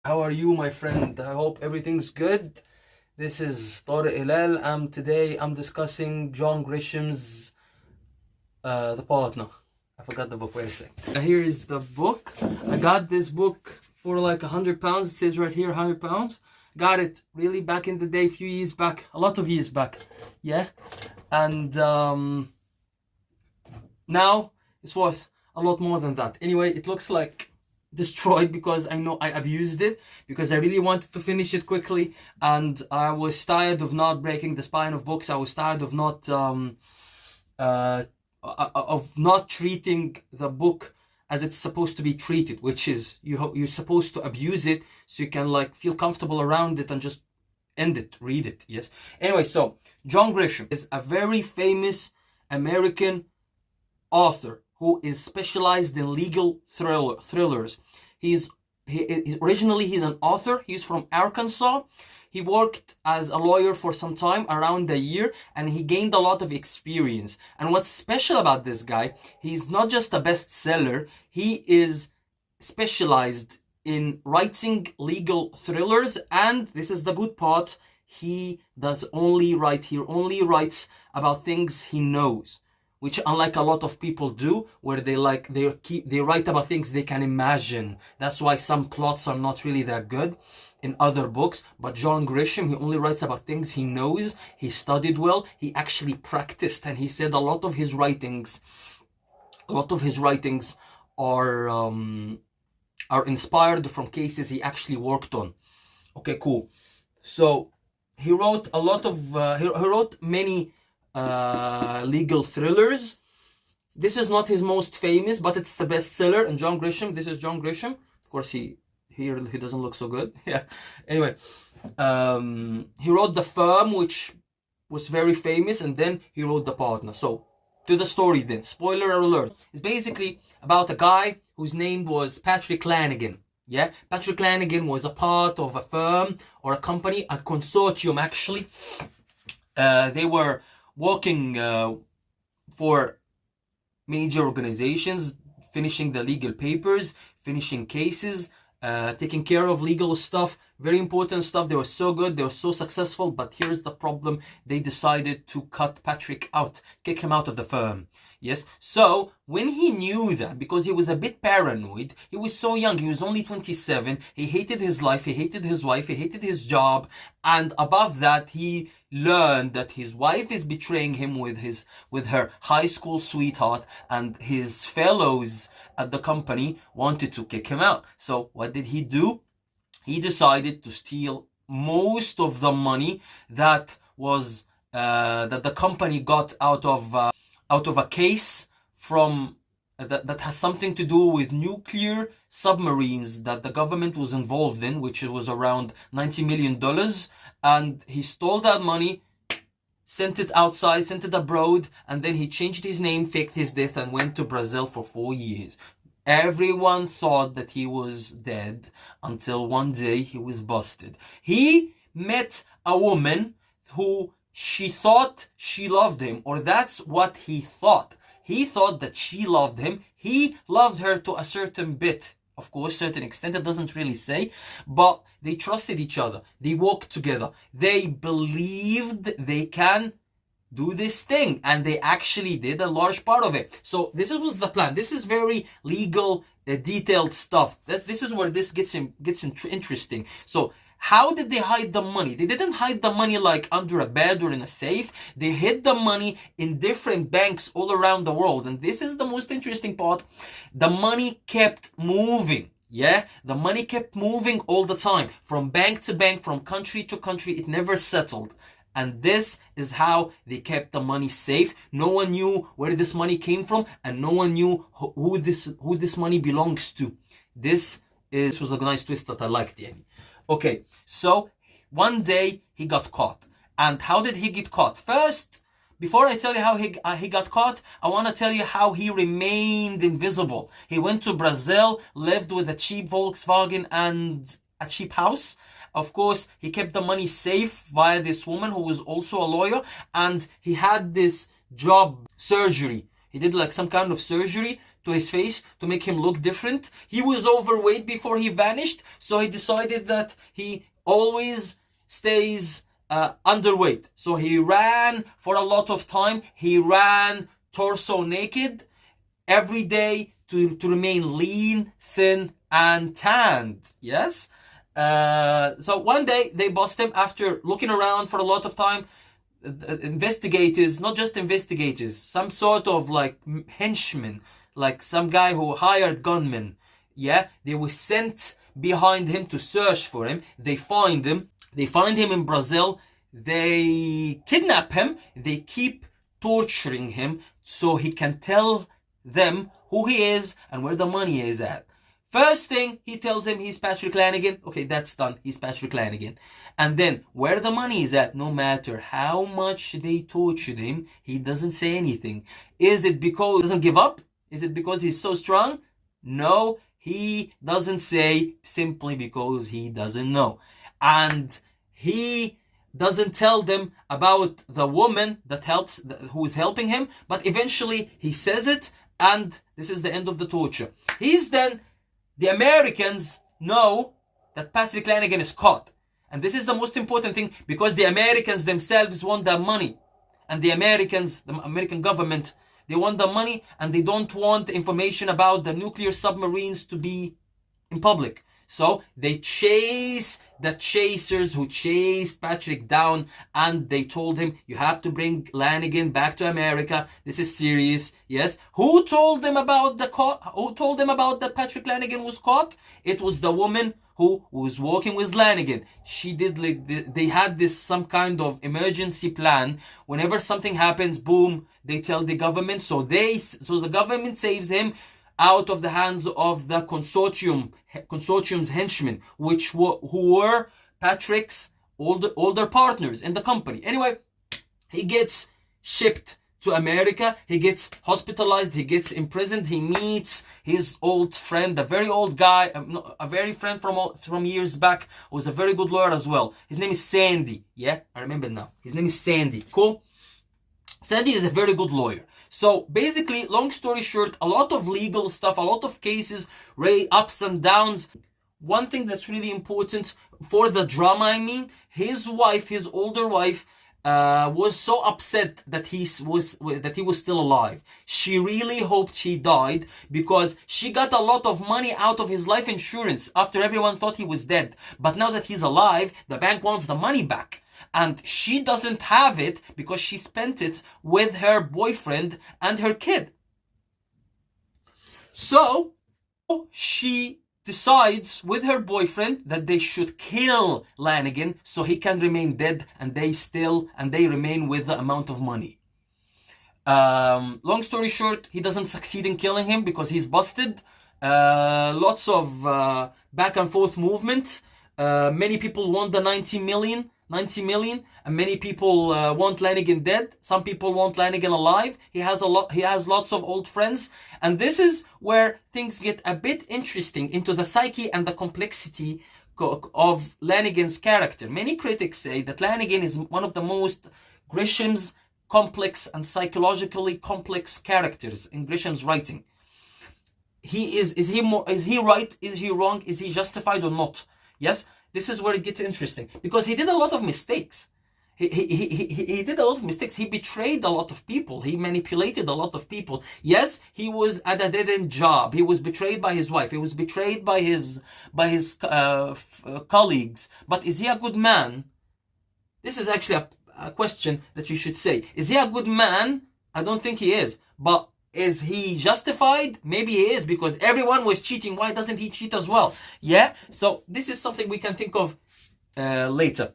How are you, my friend? I hope everything's good. This is Tarek Helal. Today I'm discussing John Grisham's The Partner. I forgot the book. Wait a sec. Here is the book. I got this book for like £100. It says right here, £100. Got it really back in the day, a few years back, a lot of years back. Yeah, and now it's worth a lot more than that. Anyway, it looks like destroyed because I know I abused it, because I really wanted to finish it quickly, and I was tired of not breaking the spine of books. I was tired of not treating the book as it's supposed to be treated, which is you're supposed to abuse it so you can like feel comfortable around it and just end it, read it. Yes. Anyway, so John Grisham is a very famous American author who is specialized in legal thrillers. Originally he's an author. He's from Arkansas. He worked as a lawyer for some time, around a year, and he gained a lot of experience. And what's special about this guy, he's not just a bestseller, he is specialized in writing legal thrillers, and this is the good part, he only writes about things he knows, which unlike a lot of people do, where they write about things they can imagine. That's why some plots are not really that good in other books. Are John Grisham, he only writes about things he knows, he studied well, he actually practiced, and he said a lot of his writings are inspired from cases he actually worked on. Okay, cool. So he wrote many legal thrillers. This is not his most famous, but it's the bestseller. And John Grisham, this is John Grisham. Of course, he doesn't look so good. Yeah. Anyway, he wrote The Firm, which was very famous, and then he wrote The Partner. So to the story then. Spoiler alert. It's basically about a guy whose name was Patrick Lanigan. Yeah, Patrick Lanigan was a part of a firm or a company, a consortium actually. They were working for major organizations, finishing the legal papers, finishing cases, taking care of legal stuff, very important stuff. They were so good, they were so successful, but here's the problem. They decided to cut Patrick out, kick him out of the firm. Yes, so when he knew that, because he was a bit paranoid, he was so young, he was only 27, he hated his life, he hated his wife, he hated his job, and above that, he learned that his wife is betraying him with her high school sweetheart, and his fellows at the company wanted to kick him out. So what did he do? He decided to steal most of the money that was that the company got out of a case from that has something to do with nuclear submarines that the government was involved in, which it was around $90 million. And he stole that money, sent it outside, sent it abroad, and then he changed his name, faked his death, and went to Brazil for 4 years. Everyone thought that he was dead until one day he was busted. He met a woman who she thought she loved him, or that's what he thought. He thought that she loved him. He loved her to a certain bit. Of course, certain extent, it doesn't really say, but they trusted each other. They worked together. They believed they can do this thing, and they actually did a large part of it. So this was the plan. This is very legal, detailed stuff. This is where this gets interesting. So how did they hide the money? They didn't hide the money like under a bed or in a safe. They hid the money in different banks all around the world. And this is the most interesting part. The money kept moving. Yeah, the money kept moving all the time, from bank to bank, from country to country. It never settled. And this is how they kept the money safe. No one knew where this money came from, and no one knew who this money belongs to. This was a nice twist that I liked, yani. Okay, so one day he got caught. And how did he get caught? First, before I tell you how he got caught, I want to tell you how he remained invisible. He went to Brazil, lived with a cheap Volkswagen and a cheap house. Of course, he kept the money safe via this woman who was also a lawyer, and he had this job, surgery. He did like some kind of surgery to his face to make him look different. He was overweight before he vanished, so he decided that he always stays underweight. So he ran for a lot of time. He ran torso naked every day to remain lean, thin, and tanned. Yes? So one day they bust him after looking around for a lot of time. Investigators, not just investigators, some sort of like henchmen, like some guy who hired gunmen, yeah, they were sent behind him to search for him. They find him in Brazil. They kidnap him. They keep torturing him so he can tell them who he is and where the money is at. First thing, he tells him he's Patrick Lanigan. Okay, that's done. He's Patrick Lanigan. And then, where the money is at, no matter how much they tortured him, he doesn't say anything. Is it because he doesn't give up? Is it because he's so strong? No, he doesn't say, simply because he doesn't know. And he doesn't tell them about the woman that who is helping him, but eventually he says it, and this is the end of the torture. The Americans know that Patrick Lanigan is caught. And this is the most important thing, because the Americans themselves want their money. And the American government, they want the money, and they don't want information about the nuclear submarines to be in public. So they chase the chasers who chased Patrick down, and they told him, you have to bring Lanigan back to America. This is serious. Yes. Who told them about that Patrick Lanigan was caught? It was the woman who was working with Lanigan. They had this some kind of emergency plan. Whenever something happens, boom, they tell the government. So the government saves him out of the hands of the consortium's henchmen, who were Patrick's older partners in the company. Anyway, he gets shipped to America. He gets hospitalized. He gets imprisoned. He meets his old friend, a very old guy, a very friend from years back, who was a very good lawyer as well. His name is Sandy. Yeah, I remember now. His name is Sandy. Cool. Sandy is a very good lawyer. So basically, long story short, a lot of legal stuff, a lot of cases, ups and downs. One thing that's really important for the drama, his older wife, was so upset that he was still alive. She really hoped he died, because she got a lot of money out of his life insurance after everyone thought he was dead. But now that he's alive, the bank wants the money back. And she doesn't have it because she spent it with her boyfriend and her kid. So she decides with her boyfriend that they should kill Lanigan so he can remain dead, and they remain with the amount of money. Long story short, he doesn't succeed in killing him because he's busted. Lots of back and forth movement. Many people want the 90 million, and many people want Lanigan dead. Some people want Lanigan alive. He has lots of old friends, and this is where things get a bit interesting into the psyche and the complexity of Lanigan's character. Many critics say that Lanigan is one of the most Grisham's complex and psychologically complex characters in Grisham's writing. Is he right? Is he wrong? Is he justified or not? Yes. This is where it gets interesting, because he did a lot of mistakes. He did a lot of mistakes. He betrayed a lot of people. He manipulated a lot of people. Yes, he was at a dead-end job. He was betrayed by his wife. He was betrayed by his colleagues. But is he a good man? This is actually a question that you should say. Is he a good man? I don't think he is. But is he justified? Maybe he is, because everyone was cheating. Why doesn't he cheat as well? Yeah? So this is something we can think of later.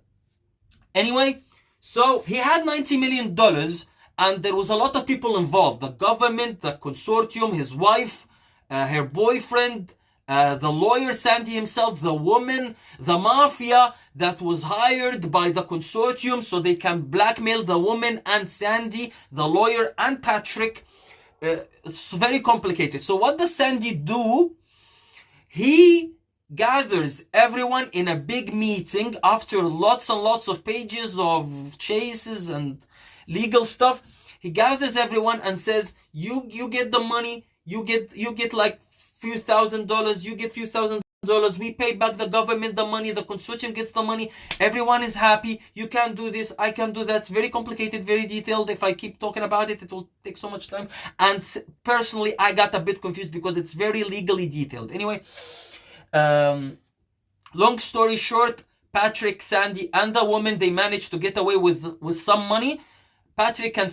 Anyway, so he had $90 million, and there was a lot of people involved. The government, the consortium, his wife, her boyfriend, the lawyer Sandy himself, the woman, the mafia that was hired by the consortium so they can blackmail the woman and Sandy, the lawyer, and Patrick. It's very complicated. So what does Sandy do? He gathers everyone in a big meeting after lots and lots of pages of chases and legal stuff. He gathers everyone and says, you get the money, you get like few $1,000s, you get few $1,000s, we pay back the government the money, the consortium gets the money, everyone is happy. You can do this, I can do that. It's very complicated, very detailed. If I keep talking about it, it will take so much time, and personally I got a bit confused because it's very legally detailed. Anyway, long story short, Patrick, Sandy, and the woman, they managed to get away with some money. Patrick and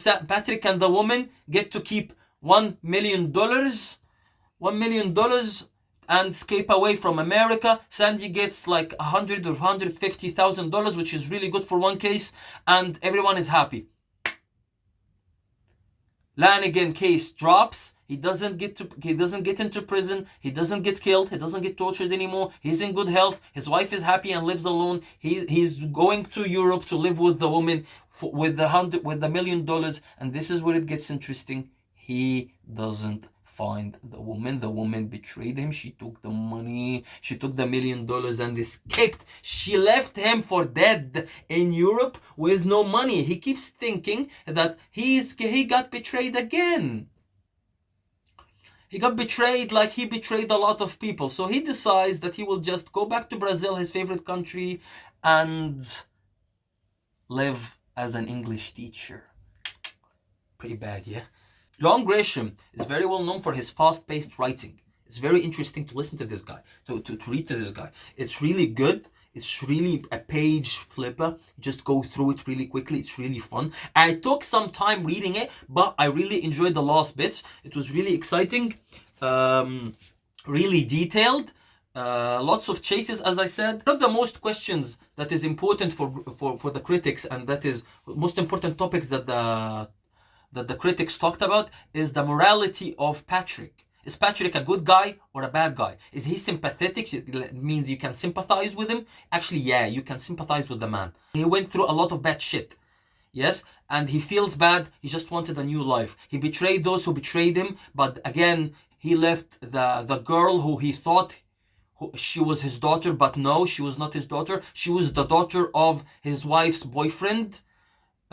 the woman get to keep $1 million, and escape away from America. Sandy gets like $100,000 or $150,000, which is really good for one case, and everyone is happy. Lanigan case drops. He doesn't get into prison. He doesn't get killed. He doesn't get tortured anymore. He's in good health. His wife is happy and lives alone. He's going to Europe to live with the woman with the $1 million. And this is where it gets interesting. He doesn't find the woman. The woman betrayed him. She took the money. She took the $1 million and escaped. She left him for dead in Europe with no money. He keeps thinking that he got betrayed again. He got betrayed like he betrayed a lot of people. So he decides that he will just go back to Brazil, his favorite country, and live as an English teacher. Pretty bad, yeah? John Grisham is very well known for his fast-paced writing. It's very interesting to listen to this guy, to read to this guy. It's really good. It's really a page flipper. You just go through it really quickly. It's really fun. I took some time reading it, but I really enjoyed the last bits. It was really exciting, really detailed. Lots of chases, as I said. One of the most questions that is important for the critics, and that is most important topics that the critics talked about, is the morality of Patrick. Is Patrick a good guy or a bad guy? Is he sympathetic? It means you can sympathize with him. Actually, yeah, you can sympathize with the man. He went through a lot of bad shit. Yes, and he feels bad. He just wanted a new life. He betrayed those who betrayed him, but again, he left the girl who he thought she was his daughter, but no, she was not his daughter. She was the daughter of his wife's boyfriend.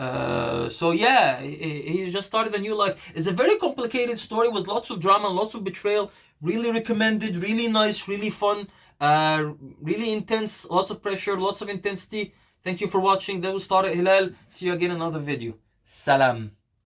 So yeah, he just started a new life. It's a very complicated story with lots of drama, lots of betrayal. Really recommended, really nice, really fun, really intense, lots of pressure, lots of intensity. Thank you for watching. That was Tarek Helal. See you again in another video. Salam.